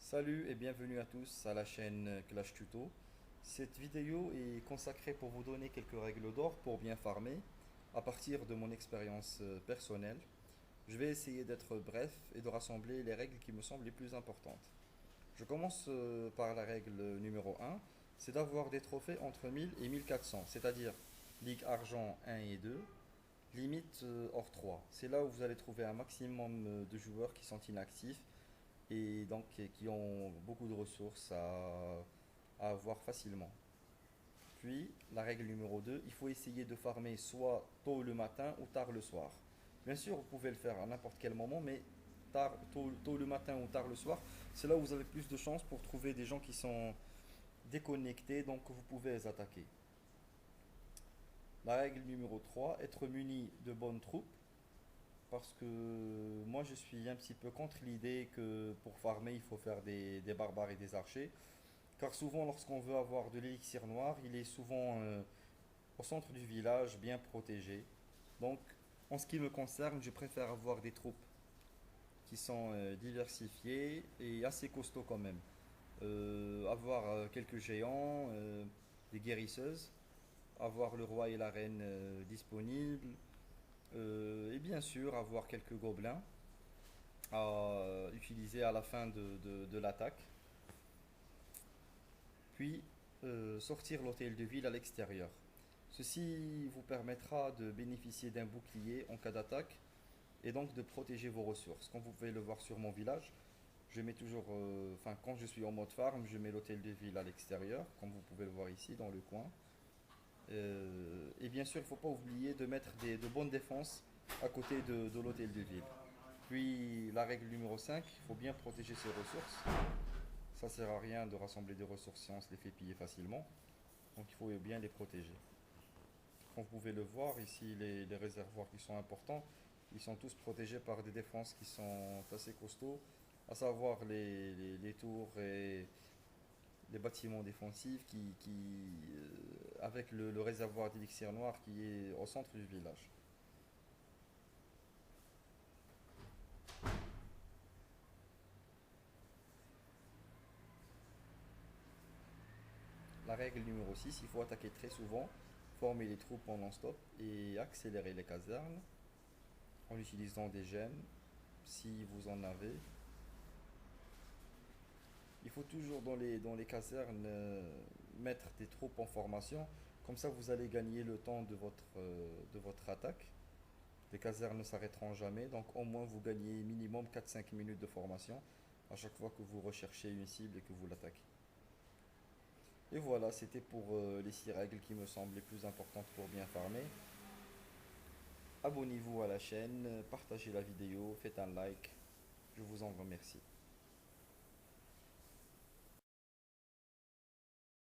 Salut et bienvenue à tous à la chaîne Clash Tuto. Cette vidéo est consacrée pour vous donner quelques règles d'or pour bien farmer à partir de mon expérience personnelle. Je vais essayer d'être bref et de rassembler les règles qui me semblent les plus importantes. Je commence par la règle numéro 1, c'est d'avoir des trophées entre 1000 et 1400, c'est-à-dire Ligue Argent 1 et 2, limite hors 3. C'est là où vous allez trouver un maximum de joueurs qui sont inactifs et donc qui ont beaucoup de ressources à avoir facilement. Puis, la règle numéro 2, il faut essayer de farmer soit tôt le matin ou tard le soir. Bien sûr, vous pouvez le faire à n'importe quel moment, mais tôt le matin ou tard le soir, c'est là où vous avez plus de chances pour trouver des gens qui sont déconnectés, donc vous pouvez les attaquer. La règle numéro 3, être muni de bonnes troupes, parce que moi je suis un petit peu contre l'idée que pour farmer il faut faire des barbares et des archers. Car souvent, lorsqu'on veut avoir de l'élixir noir, il est souvent au centre du village, bien protégé. Donc, en ce qui me concerne, je préfère avoir des troupes qui sont diversifiées et assez costauds quand même. Avoir quelques géants, des guérisseuses, avoir le roi et la reine disponibles, et bien sûr avoir quelques gobelins à utiliser à la fin de l'attaque. Puis sortir l'hôtel de ville à l'extérieur. Ceci vous permettra de bénéficier d'un bouclier en cas d'attaque et donc de protéger vos ressources. Comme vous pouvez le voir sur mon village, je mets toujours, quand je suis en mode farm, je mets l'hôtel de ville à l'extérieur, comme vous pouvez le voir ici dans le coin. Et bien sûr, il ne faut pas oublier de mettre de bonnes défenses à côté de l'hôtel de ville. Puis la règle numéro 5, il faut bien protéger ses ressources. Ça sert à rien de rassembler des ressources si on se les fait piller facilement. Donc il faut bien les protéger. Comme vous pouvez le voir ici, les réservoirs qui sont importants, ils sont tous protégés par des défenses qui sont assez costauds, à savoir les tours et les bâtiments défensifs avec le réservoir d'élixir noir qui est au centre du village. La règle numéro 6, il faut attaquer très souvent, former les troupes en non-stop et accélérer les casernes en utilisant des gemmes si vous en avez. Il faut toujours dans les casernes mettre des troupes en formation. Comme ça, vous allez gagner le temps de votre attaque. Les casernes ne s'arrêteront jamais. Donc, au moins, vous gagnez minimum 4 5 minutes de formation à chaque fois que vous recherchez une cible et que vous l'attaquez. Et voilà, c'était pour les 6 règles qui me semblent les plus importantes pour bien farmer. Abonnez-vous à la chaîne, partagez la vidéo, faites un like. Je vous en remercie.